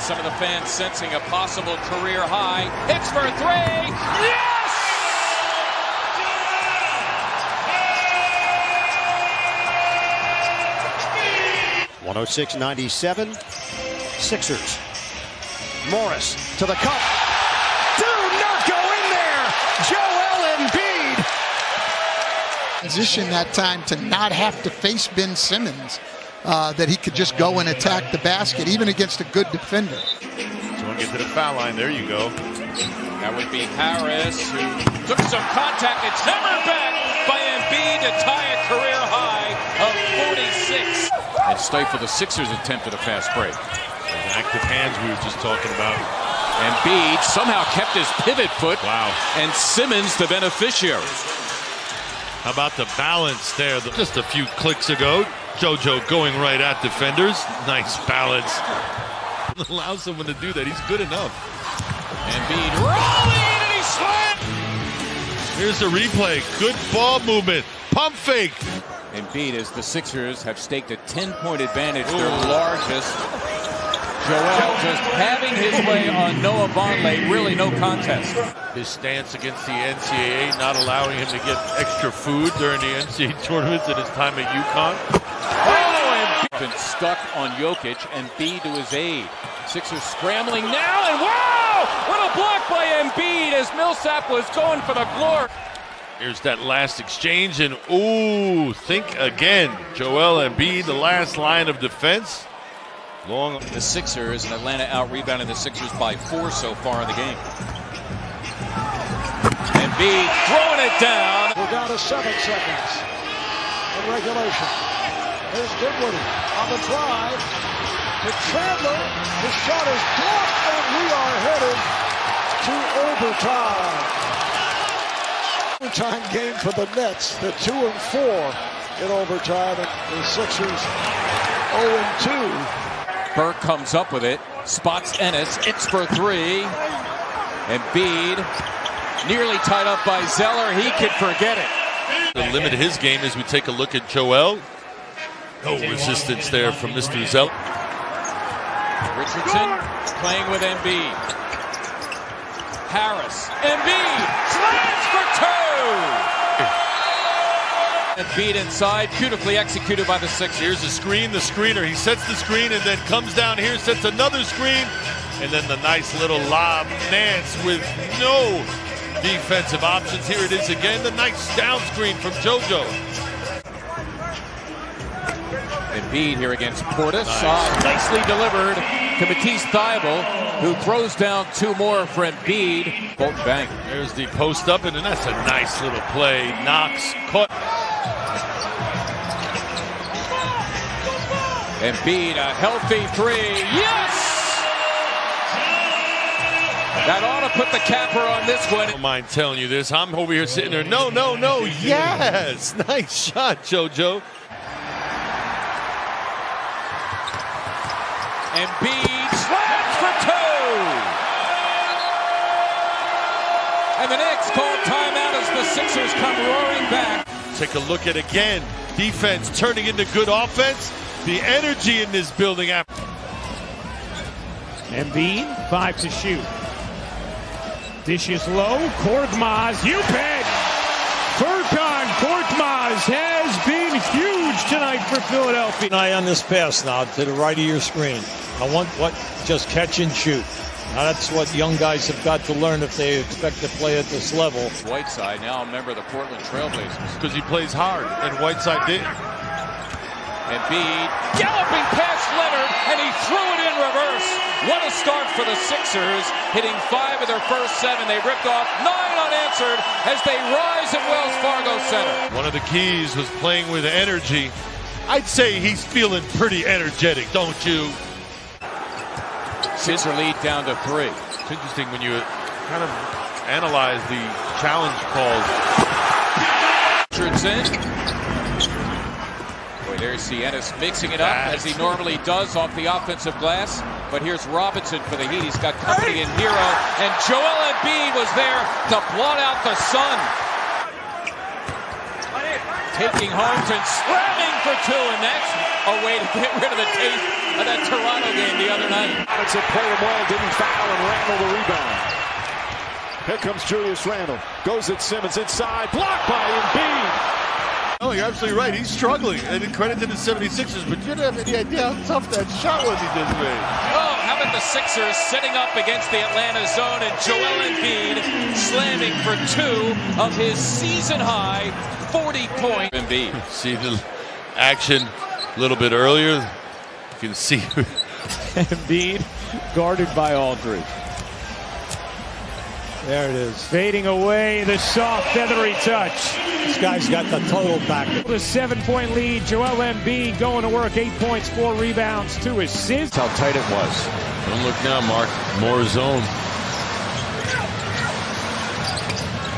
some of the fans sensing a possible career high. Hits for three. Yes! .106.97. Sixers. Morris to the cup. Do not go in there. Joel Embiid. Position that time to not have to face Ben Simmons, that he could just go and attack the basket, even against a good defender. Someone get to the foul line. There you go. That would be Harris, who took some contact. It's hammered back by Embiid to tie a career high of 46. And stifle the Sixers' attempt at a fast break. Those active hands we were just talking about. Embiid somehow kept his pivot foot. Wow. And Simmons the beneficiary. How about the balance there? Just a few clicks ago, JoJo going right at defenders. Nice balance. Allow someone to do that. He's good enough. Embiid rolling and he slammed. Here's the replay. Good ball movement. Pump fake. Embiid, as the Sixers have staked a 10-point advantage, their largest. Joel just having his way on Noah Vonleh, really no contest. His stance against the NCAA, not allowing him to get extra food during the NCAA tournaments at his time at UConn. Oh, Embiid been stuck on Jokic, and Embiid to his aid. Sixers scrambling now, and wow! What a block by Embiid as Millsap was going for the floor. Here's that last exchange, and ooh, think again. Joel Embiid, the last line of defense. Long. The Sixers, and Atlanta out-rebounding the Sixers by 4 so far in the game. Embiid throwing it down. We're down to 7 seconds in regulation. Here's Dinwiddie on the drive to Chandler. His shot is blocked, and we are headed to overtime. Overtime game for the Nets. The 2 and 4 in overtime, and the Sixers 0-2. Burke comes up with it, spots Ennis, it's for 3. Embiid nearly tied up by Zeller. He could forget it. To limit his game as we take a look at Joel. No resistance there from Mr. Zeller. Richardson playing with Embiid. Harris. Embiid slams for 2. Embiid inside, beautifully executed by the Sixers. Here's the screen, the screener. He sets the screen and then comes down here, sets another screen, and then the nice little lob. Nance with no defensive options. Here it is again, the nice down screen from JoJo. Embiid here against Portis. Nicely delivered to Matisse Thybulle, who throws down 2 more for Embiid. Bolton bang. There's the post up, and then that's a nice little play. Knox caught. Embiid, a healthy 3. Yes! That ought to put the capper on this one. I don't mind telling you this. I'm over here sitting there. No, no, no. Yes! Nice shot, JoJo. Embiid slams for 2. And the Knicks call timeout as the Sixers come roaring back. Take a look at again. Defense turning into good offense. The energy in this building. Embiid, 5 to shoot. Dishes low. Korkmaz, you bet. Furkan Korkmaz has been huge tonight for Philadelphia. Eye on this pass now to the right of your screen. I want just catch and shoot. Now that's what young guys have got to learn if they expect to play at this level. Whiteside, now a member of the Portland Trailblazers. Because he plays hard, and Whiteside did. Embiid galloping past Leonard, and he threw it in reverse. What a start for the Sixers, hitting 5 of their first 7. They ripped off 9 unanswered as they rise at Wells Fargo Center. One of the keys was playing with energy. I'd say he's feeling pretty energetic, don't you? Sixer lead down to 3. It's interesting when you kind of analyze the challenge calls. Richardson. Boy, there's Ennis mixing it up as he normally does off the offensive glass. But here's Robinson for the Heat. He's got company in Hero. And Joel Embiid was there to blot out the sun. taking Holmes and slamming for two, and that's a way to get rid of the taste of that Toronto game the other night. It's a play the ball, didn't foul, and Randall the rebound. Here comes Julius Randle. Goes at Simmons inside, blocked by Embiid. Oh, you're absolutely right. He's struggling. And credit to the 76ers, but you don't have any idea how tough that shot was he just made. Oh, how about the Sixers setting up against the Atlanta zone, and Joel Embiid slamming for two of his season-high 40-point. Embiid. See the action a little bit earlier. You can see Embiid guarded by Aldridge. There it is. Fading away, the soft, feathery touch. This guy's got the total back. The 7-point lead. Joel Embiid going to work. 8 points, 4 rebounds, 2 assists. How tight it was. Don't look now, Mark. More zone.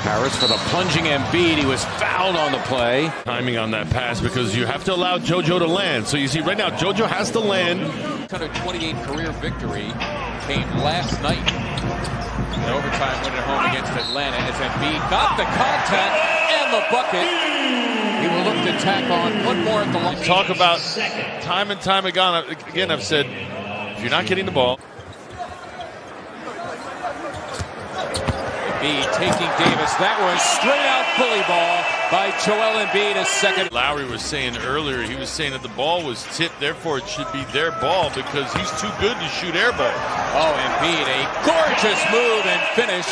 Harris for the plunging Embiid. He was fouled on the play. Timing on that pass because you have to allow JoJo to land. So you see right now, JoJo has to land. 128 career victory came last night. An overtime win at home against Atlanta as Embiid got the contact and the bucket. He will look to tack on one more at the line. Talk about time and time again, I've said, if you're not getting the ball. Embiid taking Davis. That was straight out bully ball by Joel Embiid, his second. Lowry was saying earlier, he was saying that the ball was tipped, therefore it should be their ball because he's too good to shoot air ball. Oh, Embiid, a gorgeous move and finish,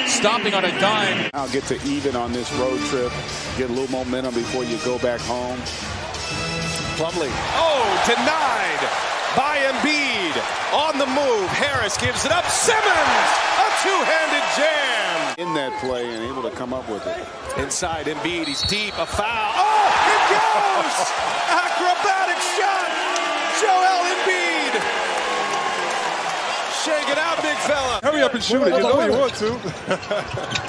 stopping on a dime. I'll get to even on this road trip, get a little momentum before you go back home. Plumlee. Oh, denied by Embiid. On the move, Harris gives it up. Simmons, a two-handed jam. In that play and able to come up with it. Inside Embiid, he's deep, a foul. Oh, it goes! Acrobatic shot. Joel Embiid. Shake it out, big fella. Hurry up and shoot it. You know you want to.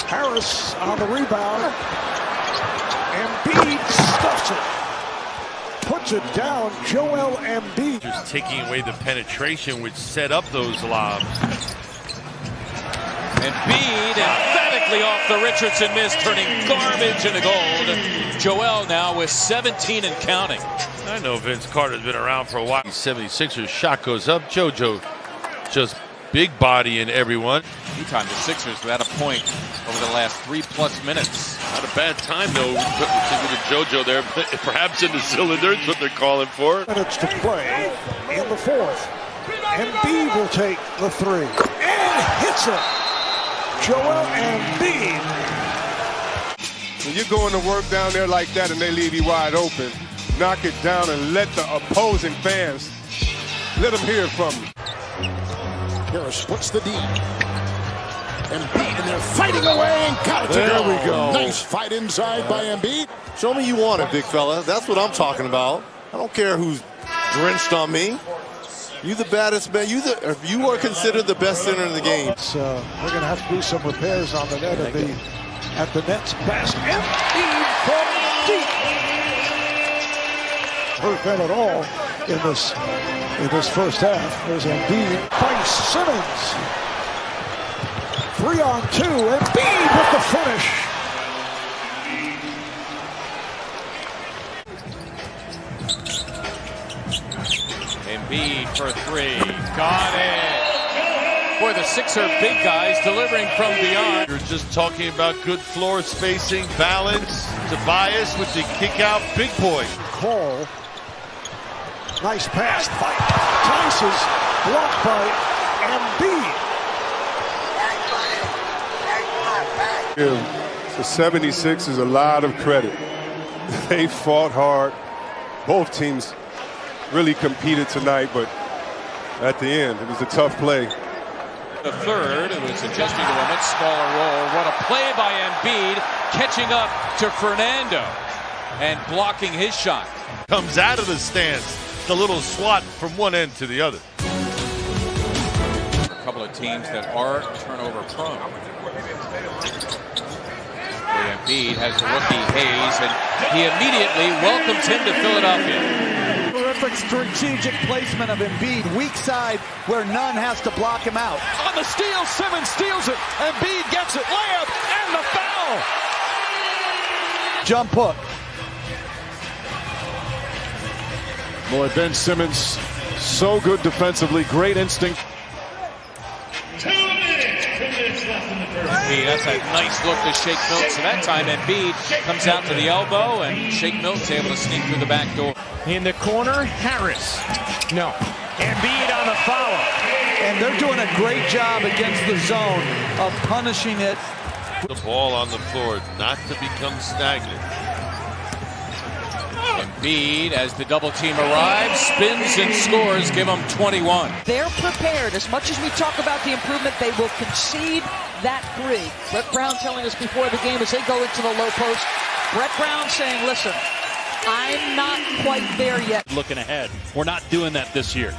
Harris on the rebound. Embiid stuffs it. Puts it down. Joel Embiid. Just taking away the penetration which set up those lobs. Embiid emphatically off the Richardson miss, turning garbage into gold. Joel now with 17 and counting. I know Vince Carter's been around for a while. 76ers shot goes up. JoJo just big body in everyone. Meantime, the Sixers without a point over the last 3+ minutes. Not a bad time though with JoJo there. Perhaps in the cylinder is what they're calling for. Minutes to play in the fourth. Embiid will take the three and hits it. Joel Embiid. When you're going to work down there like that and they leave you wide open, knock it down and let the opposing fans, let them hear it from you. Harris splits the D. Embiid, and they're fighting away and got it to There we go. Nice fight inside by Embiid. Show me you want it, big fella. That's what I'm talking about. I don't care who's drenched on me. You the baddest man. You are considered the best center in the game. They're going to have to do some repairs on the net at the Nets basket. Embiid from deep. Hurt them at all in this first half. There's Embiid by Simmons. 3-on-2. Embiid with the finish. Embiid for three. Got it. Boy, the Sixer big guys delivering from beyond. You're just talking about good floor spacing, balance. Tobias with the kick out, big boy. Call. Nice pass. Fight. Tice's blocked by Embiid. Give the 76ers a lot of credit. They fought hard. Both teams really competed tonight, but at the end, it was a tough play. The third, it was adjusting to a much smaller role. What a play by Embiid, catching up to Fernando and blocking his shot. Comes out of the stance, the little swat from one end to the other. A couple of teams that are turnover prone. Embiid has the rookie Hayes, and he immediately welcomes him to Philadelphia. Terrific strategic placement of Embiid, weak side where none has to block him out. On the steal, Simmons steals it. Embiid gets it, layup, and the foul. Jump hook. Boy, Ben Simmons, so good defensively, great instinct. 2 minutes. That's a nice look to Shake Milton. So that time Embiid comes out to the elbow, and Shake Milton's able to sneak through the back door. In the corner, Harris. No. Embiid on the foul. And they're doing a great job against the zone of punishing it. The ball on the floor, not to become stagnant. Embiid, as the double team arrives, spins and scores, give them 21. They're prepared. As much as we talk about the improvement, they will concede that three. Brett Brown telling us before the game as they go into the low post. Brett Brown saying, listen, I'm not quite there yet. Looking ahead. We're not doing that this year.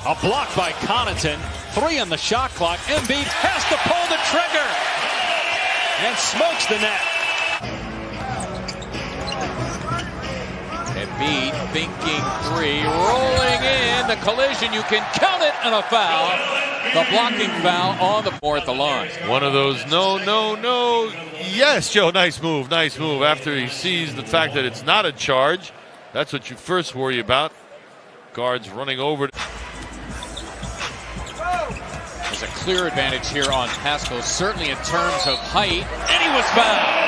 A block by Connaughton. 3 on the shot clock. Embiid has to pull the trigger and smokes the net. Embiid thinking 3, rolling in, the collision, you can count it, and a foul. The blocking foul on the fourth line. One of those, no. Yes, Joe, nice move. After he sees the fact that it's not a charge, that's what you first worry about. Guards running over. There's a clear advantage here on Pascal, certainly in terms of height, and he was fouled.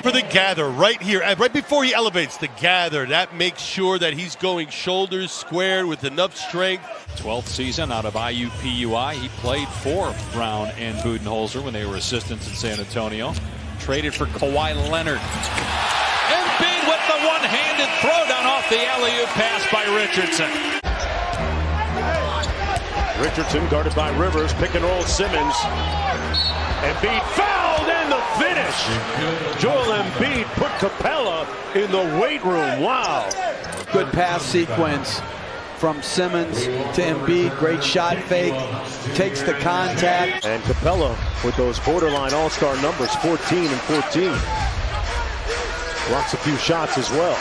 For the gather right here, right before he elevates, the gather, that makes sure that he's going shoulders squared with enough strength. 12th season out of QIWI. He played for Brown and Budenholzer when they were assistants in San Antonio. Traded for Kawhi Leonard. Embiid with the one-handed throwdown off the alley-oop pass by Richardson. Richardson guarded by Rivers, pick and roll Simmons. Embiid fouled and the finish. Joel Embiid put Capella in the weight room. Wow. Good pass sequence from Simmons to Embiid. Great shot fake. Takes the contact. And Capella with those borderline all-star numbers, 14 and 14. Blocks a few shots as well.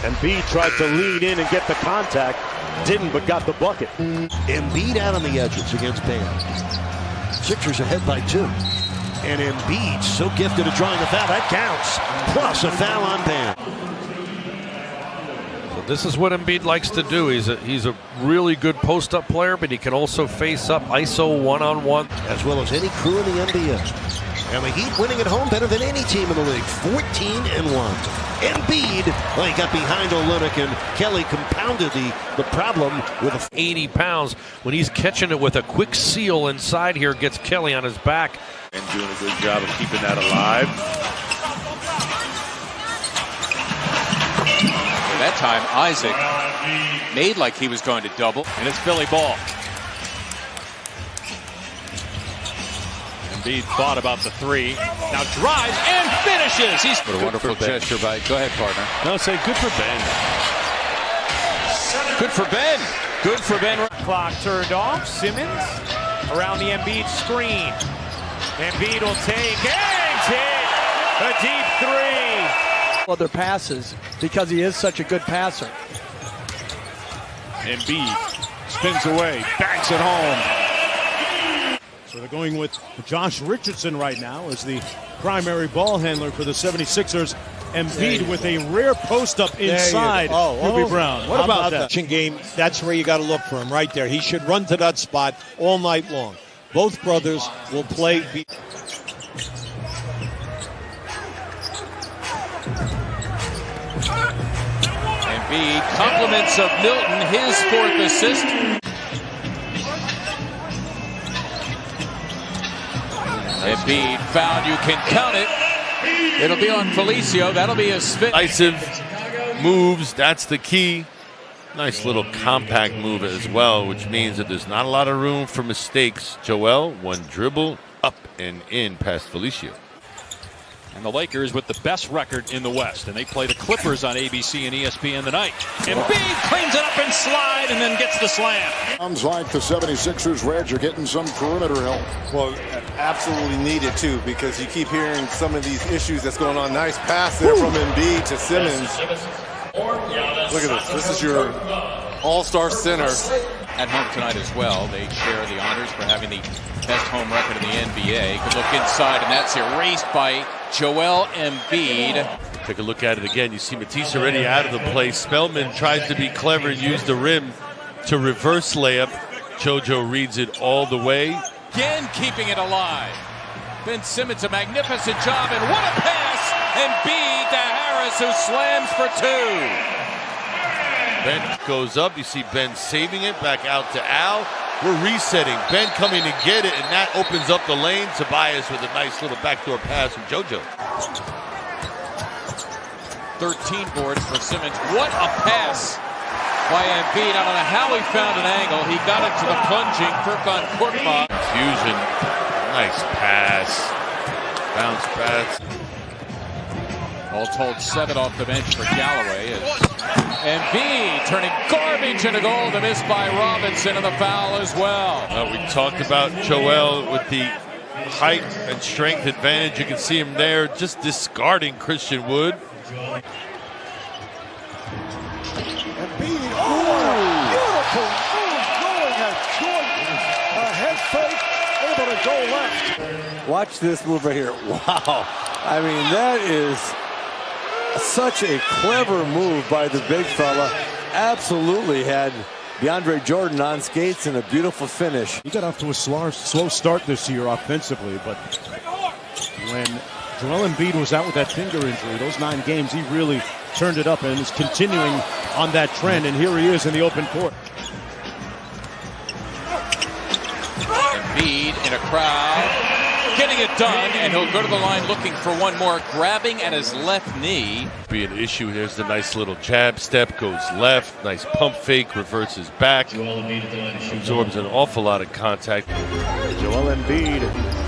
Embiid tried to lean in and get the contact. Didn't, but got the bucket. Embiid out on the edges against Payeer. Sixers ahead by 2. And Embiid so gifted at drawing the foul. That counts. Plus a foul on Payeer. So this is what Embiid likes to do. He's a really good post-up player, but he can also face up ISO one-on-one. As well as any crew in the NBA. And the Heat winning at home better than any team in the league. 14-1. Embiid, well, he got behind Olynyk, and Kelly compounded the problem with 80 pounds. When he's catching it with a quick seal inside here, gets Kelly on his back. And doing a good job of keeping that alive. That time, Isaac made like he was going to double, and it's Philly ball. Embiid thought about the 3. Now drives and finishes. He's what a wonderful gesture by. Go ahead, partner. No, say good for Ben. Good for Ben. Good for Ben. Clock turned off. Simmons around the Embiid screen. Embiid will take and hit a deep 3. Other passes because he is such a good passer. Embiid spins away, banks it home. So they're going with Josh Richardson right now as the primary ball handler for the 76ers. Embiid with a rare post-up inside QB Brown. What about that? Game, that's where you got to look for him, right there. He should run to that spot all night long. Both brothers will play. Embiid, compliments of Milton, his 4th assist. Embiid found, you can count it. It'll be on Felicio. That'll be his 5th. Decisive moves, that's the key. Nice little compact move as well, which means that there's not a lot of room for mistakes. Joel, one dribble, up and in past Felicio. And the Lakers with the best record in the West. And they play the Clippers on ABC and ESPN tonight. Embiid cleans it up and slide and then gets the slam. Sounds like the 76ers, Reds, are getting some perimeter help. Well, absolutely needed too, because you keep hearing some of these issues that's going on. Nice pass there from Embiid to Simmons. Look at this. This is your all-star center. At home tonight as well. They share the honors for having the best home record in the NBA. Could look inside, and that's erased by Joel Embiid. Take a look at it again. You see Matisse already out of the play. Spellman tries to be clever and use the rim to reverse layup. JoJo reads it all the way. Again keeping it alive. Ben Simmons, a magnificent job, and what a pass! Embiid to Harris, who slams for two. Ben goes up. You see Ben saving it back out to Al. We're resetting. Ben coming to get it, and that opens up the lane. Tobias with a nice little backdoor pass from JoJo. 13 boards for Simmons. What a pass by Embiid. I don't know how he found an angle. He got it to the plunging Furkan Korkmaz. Fusion. Nice pass. Bounce pass. All told, 7 off the bench for Galloway. Embiid turning garbage into goal. The miss by Robinson and the foul as well. We talked about Joel with the height and strength advantage. You can see him there just discarding Christian Wood. Embiid, beautiful move going at Jordan. A head fake, able to go left. Watch this move right here. Wow. I mean, that is such a clever move by the big fella. Absolutely had DeAndre Jordan on skates and a beautiful finish. He got off to a slow start this year offensively, but when Joel Embiid was out with that finger injury, those 9 games, he really turned it up and is continuing on that trend, and here he is in the open court. Embiid in a crowd, getting it done, and he'll go to the line looking for one more, grabbing at his left knee. Be an issue. Here's the nice little jab step, goes left, nice pump fake, reverses back, absorbs an awful lot of contact. Joel Embiid,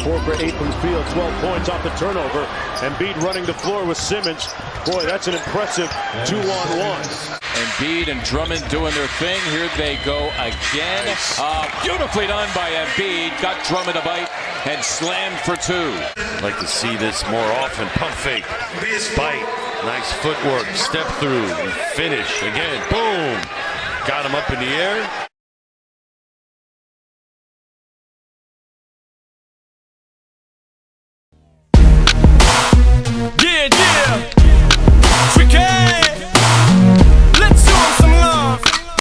4 for 8 from the field, 12 points off the turnover. Embiid running the floor with Simmons. Boy, that's an impressive 2-on-1. Embiid and Drummond doing their thing. Here they go again. Beautifully done by Embiid. Got Drummond a bite and slammed for 2. Like to see this more often. Pump fake, bite, nice footwork, step through, and finish again. Boom! Got him up in the air.